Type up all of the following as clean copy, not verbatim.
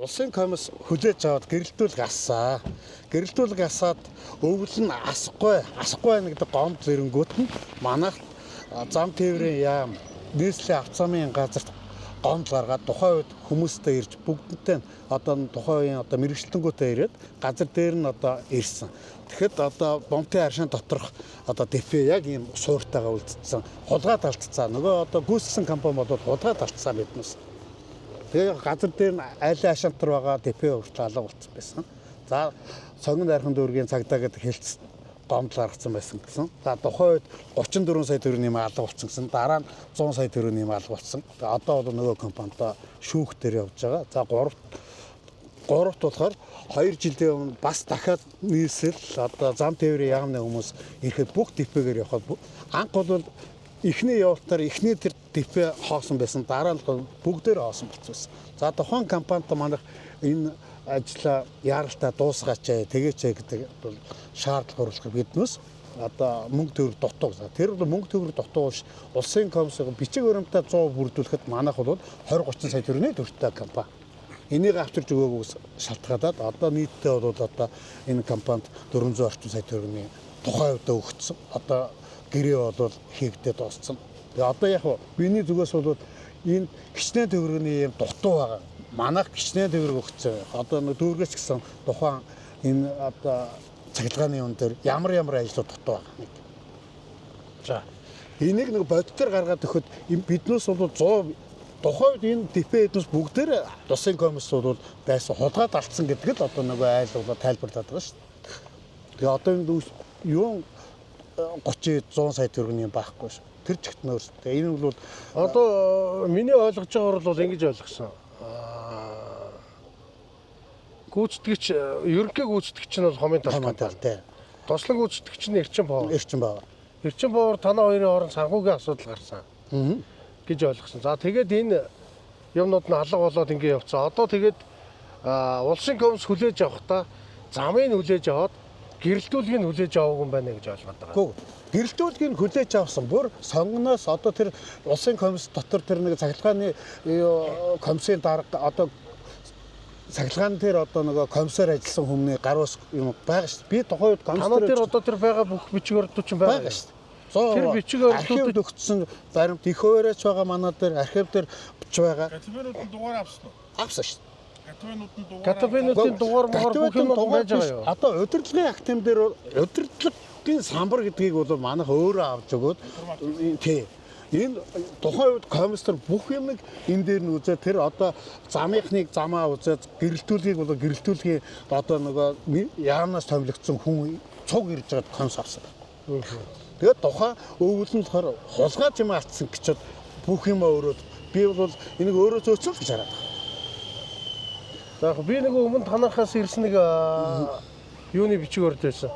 Улсын комисс хүлээж аваад гэрэлтүүлэг асаа. Гэрэлтүүлэг асаад өвөл нь асахгүй байна гэдэг гомд зэрэнгүүт нь манайх зам тээврийн яам нийслэлийн авто замын газарт гомд гаргаад тухайн үед хүмүүстэй ирж бүгднтэй одоо тухайн үеийн мэрэгчлэнгүүтээ ирээд газар дээр нь ирсэн. Тэгэхэд бомтын аршин доторх депо яг ийм сууртайгаа үлдсэн. Хулгайд алдцсан. Нөгөө гүйцэтгэсэн компани бол хулгайд алдцсан биднээс. Тэгээ газар дээр нь айлын ашаалтар байгаа депо хүртэл алга болчихсон байсан. За цогн дайрхан дүүргийн цагдаа гэдэг хэлц гомдол гаргасан байсан гэсэн. За тухайн үед 34 сая төгрөгийн алга болчихсон гэсэн. Дараа нь 100 сая төгрөгийн алга болчихсон. Тэгээ одоо бол нөгөө компанид шүүх дээр явж байгаа. За гуравт болохоор 2 жилийн өмнө бас дахиад нийслэл зам тээврийн яамны хүмүүс ирэхэд бүх депогээр явхад анх бол эхний явалтаар эхний тэр депо хоосон байсан. Дараа нь бүгдээр хоосон болчихсон. За тухайн компанид манайх энэ ажлаа яаралтай дуусгаач тэгээч гэдэг бол шаардлага оруулах биднээс мөнгө төгрөг дутуу. Тэр бол мөнгө төгрөг дутуу биш. Улсын комиссыг бичиг баримтаа 100 бүрдүүлэхэд манайх бол 20-30 сая төгрөгийн төвтэй компани. Энийг авчирч өгөөгүй шалтгаалаад нийтдээ бол энэ компанид 400 орчим сая төгрөгийн тухайн үедээ өгсөн. Гэрээ бол хийгдээд дууссан. Тэгээ яг миний зүгээс бол энэ гичнээн төгрөгийн юм дутуу байгаа. Манайх гичнээн төгрөг өгсөн. Дүүргээс гэсэн тухайн энэ цахилгааны үн дээр ямар ажлууд дутуу байгаа. За энийг нэг бодитоор гаргаад өгөхөд биднээс бол 100 тухайн үед энэ депо эднес бүгдээр улсын комисс бол байсан хулгайд алдсан гэдэг л нөгөө айл бол тайлбарлаад байгаа шүү дээ. Тэгээ энэ юу 30-100 сая төгрөгийн байхгүй шүү. Тэр чигт нөөстэй. Энэ бол миний ойлгож байгаагаар бол ингэж ойлгосон. Гүйцэтгэгч ерөнхий гүйцэтгэгч нь бол хомын талтай. Туслан гүйцэтгэгч нь Эрчин баа. Эрчин боор танаа хоёрын хооронд санхүүгийн асуудал гарсан. Гэж ойлгосон. За тэгээд энэ юмнууд нь алга болоод ингэ явцсан. Одоо тэгээд улсын комисс хүлээж авахдаа замыг хүлээж аваад гэрэлтүүлгийг хүлээж аваагүй юм байна гэж ойлгоод байгаа. Гүү. Гэрэлтүүлгийг хүлээж авсан бүр сонгоноос тэр улсын комисс дотор тэр нэг цахилгааны комиссийн дарга цахилгаан дээр нөгөө комиссаар ажилласан хүмүүний гаруус юм байгаа шүү дээ. Би тухайн үед комиссар тэр байгаа бүх бичиг баримтууд ч байгаа шүү дээ. Тэр бичиг баримтууд өгсөн баримт их хуваарьч байгаа манай дээр архив дээр бич байгаа. Катабинуудын дугаар авсан уу? Авсан шүү дээ. Катабинуудын дугаар бүх юм байж байгаа юу? Удирдлагын актын дээр удирдлагын самбар гэдгийг бол манайх өөрөө авч өгөөд энэ тухайн үед комиссар бүх юмыг энэ дээр нь үзээ тэр замынхныг замаа үзээд гэрэлтүүлгийг бол гэрэлтүүлгийн яамнаас томилогдсон хүн цуг ирж байгаа комисс авсан. Тэгээд тухайн өвөл нь болохоор хулгай юм алдсан гэчихэд бүх юм өрөөд би бол энийг өөрөө зөөцсөн гэж хараад байгаа. За би өмнө танахаас ирсэн юуны бичиг баримт байсан.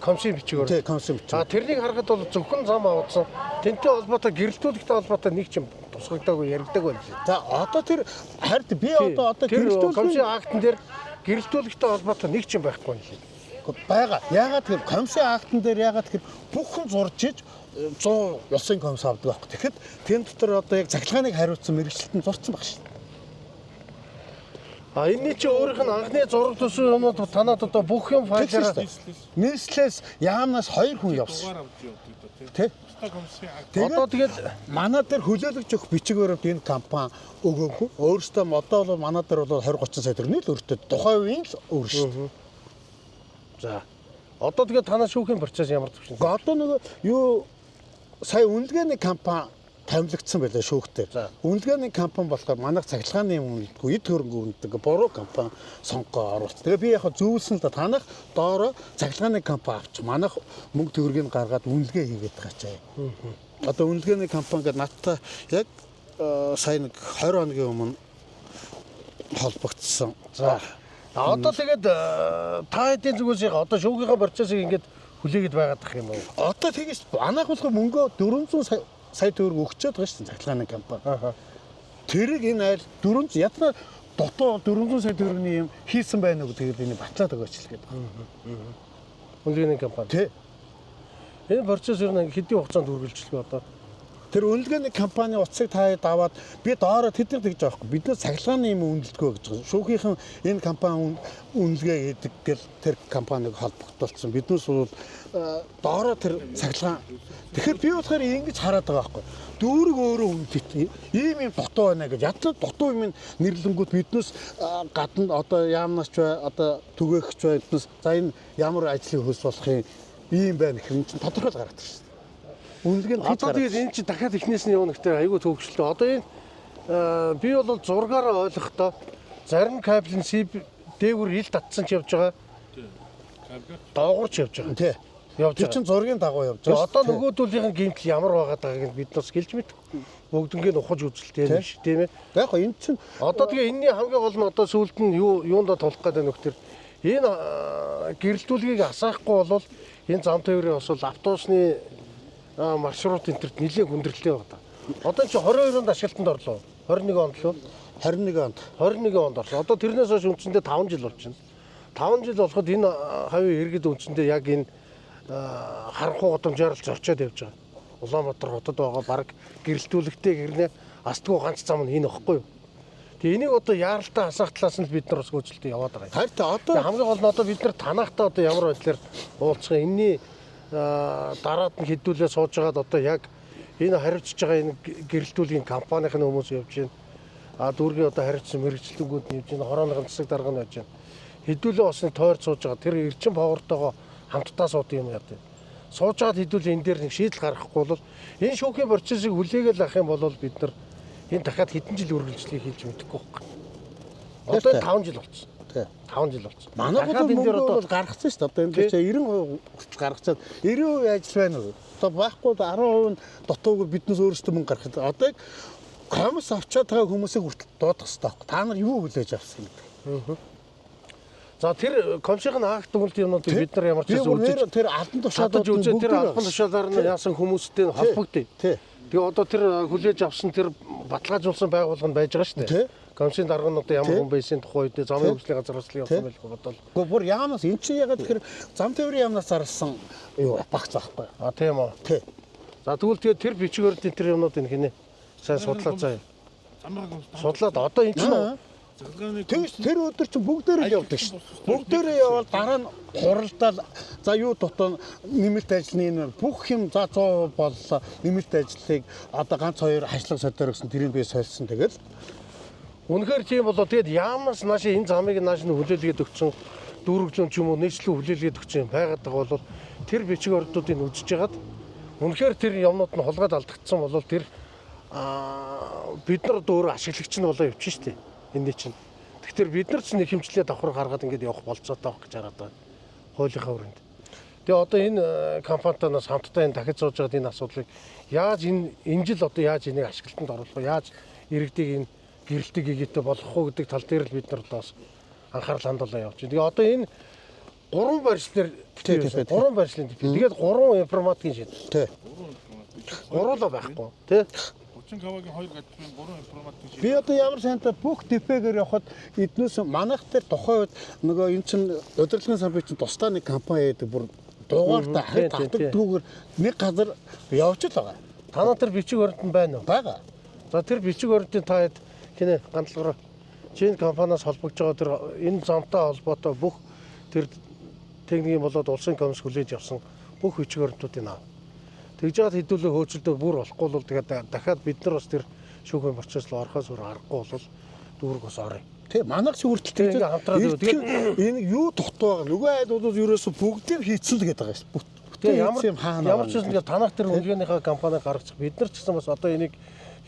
Комиссийн бичиг баримт. Комиссийн бичиг. Тэрнийг харахад бол зөвхөн зам авсан. Тэнтэй холбоотой гэрэлтүүлэгтэй холбоотой нэг ч юм тусгагдаагүй яригдаг байна. За тэр хард би гэрэлтүүлэг комиссийн актн дээр гэрэлтүүлэгтэй холбоотой нэг ч юм байхгүй юм. Бага. Яагаад гэвэл комиссийн актн дээр яагаад гэвэл бүх хүн зурж иж 100 улсын комисс авдаг байхгүй. Тэгэхэд тэн дотор яг цахилгааныг хариуцсан мэрэгчлэлтэн зурцсан баг шин. Энэний чи өөрийнх нь анхны зураг төсөө юмуд танаад бүх юм файлаар нийслэлээс яамнаас 2 хүн явсан. Тэ? Тэгээд манай дээр хүлээлгэж өгөх бичиг баримт энэ компани өгөөгүй. Өөрөөсөө одоо бол манай дээр бол 20-30 сая төгрөгийн л өртөө тухайн үеийн л өөр шүү дээ. За. Одоо тэгээд танаа шүүхийн процесс ямар төвшин? Одоо сая үнэлгээний компани томилогдсон байлаа шүүхтээ. Үнэлгээний компани болохоор манайх цахилгааны үнэлдэггүй эд хөрөнгө үнэлдэг буруу компани сонгоо оруулсан. Тэгээ би яг зөвлөсөн л да танах доороо цахилгааны компани авч манайх мөнгө төгрөгийг гаргаад үнэлгээ хийгээд гачаа. Одоо үнэлгээний компани гэдэг надтай яг сая 20 хоногийн өмнө холбогдсон. За. Одоо тэгээд та хэдийн зүгээс шүүгийнхаа процессыг ингээд хүлээгээд байгаад тах юм уу? Одоо тэгээс манайх болохоор мөнгөө 400 сая төгрөг өгчөөд байгаа шүү дээ цахилгааны компани. Тэрийг энэ айл 400 ятна дотоо 400 сая төгрөгийн юм хийсэн байна уу тэгээд энэ батлаад өгөөч л гэдэг. Үнэлгээний компани. Тий. Энэ процесс ер нь хэдийн хугацаанд үргэлжлэх вэ одоо? Тэр үнэлгээний компани утсыг таад аваад би доороо тэдний тэгж байгаа байхгүй. Бид нар цахилгааны юм үнэлдэггүй гэж байгаа. Шүүхийнхэн энэ компани үнэлгээ хийдэг гэл тэр компаниг холбогдуулсан. Биднээс бол доороо тэр цахилгаан. Тэгэхээр би болохоор ингэж хараад байгаа байхгүй. Дүүрэг өөрөө үнэлдэг. Ийм юм дутуу байна гэж. Ядсан дутуу юм нэрлэнгүүд биднээс гадна одоо яамнаас ч бай, одоо түгээгч бай биднээс за энэ ямар ажлын хөлс болох юм байна гэх юм чинь тодорхойл гараад байна шүү дээ. Үнэлгээ нь одоо тэгээд энэ чинь дахиад эхнээс нь явна гэхдээ айгүй төвөгчлөө. Одоо энэ би бол зургаараа ойлгохдоо зарим кабелийн дээгүүр ил татсан ч явж байгаа. Доогуурч явж байгаа. Тий. Явж байгаа. Тэр чинь зургийн дагуу явж байгаа. Одоо нөгөөдүүлийнх нь гэмтэл ямар байгаад байгааг бид нас гэлж мэд. Бүгднгийн ухаж үзэлтэй биш тийм ээ. Яг гоо энэ чинь одоо тэгээ энэний хамгийн гол нь одоо сүүлд нь юундаа тулах гэдэг нөхдөр энэ гэрэлтүүлгийг асаахгүй бол энэ зам тээврийн бас бол автобусны маршрут энтерт нэлээд хүндрэлтэй байна. Одоо чи 22 онд ашиглалтанд орлоо. 21 онд лөө 21 онд орлоо. Одоо тэрнээс хойш үндсэндээ 5 жил болж байна. 5 жил болоход энэ хавийн иргэд үндсэндээ яг энэ харанхуй годамжаар л зорчоод явж байгаа. Улаанбаатар хотод байгаа баг гэрэлтүүлэгтэй гэрнээ астгүй ганц зам нь энэ ихгүй юу? Тэгээ энийг одоо яаралтай асаах талаас нь бид нар бас хөөцөлтөд яваад байгаа. Харин одоо хамгийн гол нь одоо бид нар танаахтаа одоо ямар байдлаар уулзах энэний дараад нь хэдүүлээ сууж байгаад одоо яг энэ хариуцж байгаа энэ гэрэлтүүлгийн компанийн хүмүүс явж байна. Дүүргийн одоо хариуцсан мэрэгчлэнгүүд нь явж байна. Хорооны засаг дарга нь явж байна. Хэдүүлээ бас тойр сууж байгаа. Тэр эрчим павертойгоо хамтдаа сууд юм яа гэдэг. Сууж байгаад хэдүүлээ энэ дээр нэг шийдэл гаргахгүй бол энэ шүүхийн процессыг хүлээгээл авах юм бол бид нар энэ дахиад хэдэн жил үргэлжлэхийг хэлж мэдэхгүй байхгүй. Одоо 5 жил болсон. 5 жил болсон. Манай энэ дээр одоо гаргацсан шүү дээ. Одоо энэ дээр 90% гаргацаад 90% ажил байна уу? Одоо байхгүй 10% нь дутууг биднээс өөрсдөө мөнгө гаргахад одоо яг комисс авчаад байгаа хүмүүсийг хүртэл дуудах хэрэгтэй байхгүй. Та нар юу хүлээж авсан гэдэг. За тэр комиссийн акт дүгнэлт юмнуудыг бид нар ямар ч байсан үзэж тэр албан тушаалд үзээ тэр албан тушаалаар нь яасан хүмүүстэй холбогдъё. Тэгээ одоо тэр хүлээж авсан тэр баталгаажуулсан байгууллага нь байж байгаа шүү дээ. Комиссийн дарга нь одоо ямар хүн байсан тухай үед замын хөгжлийн газар бас явсан байх бодвол. Гэхдээ бүр яамаас эн чинь ягаад тэгэхээр зам тээврийн яамнаас зарласан юу багц байхгүй. Тийм үү. Тий. За тэгвэл тэгээ тэр бичгээр тэр юмнуудыг хийнэ. Сайн судлаад заяа. Судлаад одоо эн чинь тэр өдөр чинь бүгдээрээ явдаг шүү. Бүгдээрээ явал дараа нь хуралдаал за юу дутуу нэмэлт ажлын бүх юм за 100% боллоо. Нэмэлт ажлыг одоо ганц хоёр хашлага содоор гэсэн тэрийг би сольсон тэгэл. Үнэхээр тийм болоо тэгээд яамнаас нааш энэ замыг нааш нь хүлээлгээд өгсөн дүүргэжүүн ч юм уу нийслэл хүлээлгээд өгсөн байгаад байгаа бол тэр бичиг ордуудыг үзэж хагаад үнэхээр тэр юмнууд нь хулгайд алдагдсан бол тэр бид нар өөр ашиглагч нь болоо явчих шүү дээ. Эний чинь. Тэгэхээр бид нар ч нэг хэмжлээ давхар гаргаад ингэж явах болцоотой байх гэж хараад байна. Хуулийнхаа хүрээнд. Тэгээ одоо энэ компанитай нас хамтдаа энэ дахиж сууж байгаа энэ асуудлыг яаж энэ жил одоо яаж энийг ашиглалтанд оруулах вэ? Яаж иргэдийг энэ гэрэлтийг хийгээтэй болгох уу гэдэг тал дээр л бид нар бас анхаарал хандуулаа явж байна. Тэгээ одоо энэ 3 барьчлаар 3 барьчлын тип. Тэгээд 3 информатикийн шийдэл. Тий. 3 л байхгүй. Тий. 30 кавагийн 2 гадны 3 информатик шийдэл. Би одоо ямар сантай бүх типэгээр явхад эднээс манайх дээр тухайн үед нөгөө эн чин удирдлагын самбай чин тусдаа нэг компани яадаг бүр дугаартаа хай татдаг дүүгээр нэг газар явж л байгаа. Танаа тэр бичиг баримт нь байна уу? Бага. За тэр бичиг баримтын таад хинэ ганцлагаар чинь компаниас холбогдож байгаа тэр энэ замтай холбоотой бүх тэр техникийн болоод улсын комисс хүлээж авсан бүх бичиг баримтуудыг аваа. Тэгж жаад хэдүүлээ хөөцөлдөө бүр болохгүй бол тэгээд дахиад бид нар бас тэр шүүхийн процесс руу орохоос өөр аргагүй бол дүүрэг бас орё. Тий, манайх ч хүртэл ингээ хамтраад тэгээд энэ юу тухтай байгаа. Нөгөө айдуудад ерөөсө бүгдийг хийцэн л гэдэг байгаа шүү. Тэгээд ямар ч зүйл ингээ танах тэр үнэлгээнийхээ компани гаргачих. Бид нар ч гэсэн бас одоо энийг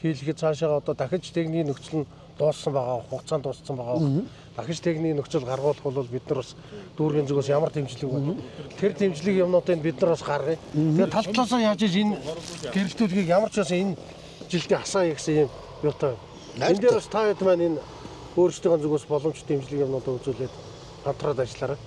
хийлгэхэд цаашаа одоо дахиж техникийн нөхцөл нь дууссан байгаа, хугацаанд дууссан байгаа. Дахиж техникийн нөхцөл гаргуулах бол бид нар бас дүүргийн зүгээс ямар дэмжлэг байна. Тэр дэмжлэг юмнуудыг бид нар бас гаргая. Тэгээд тал талаасаа яаж энэ гэрэлтүүлгийг ямар ч бас энэ жилдээ хасаа гэсэн юм юутай. Энэ дээр бас та хэд маань энэ өөрсдийн зүгээс боломж дэмжлэг юмнуудаа үзүүлээд хамтраад ажиллаарай.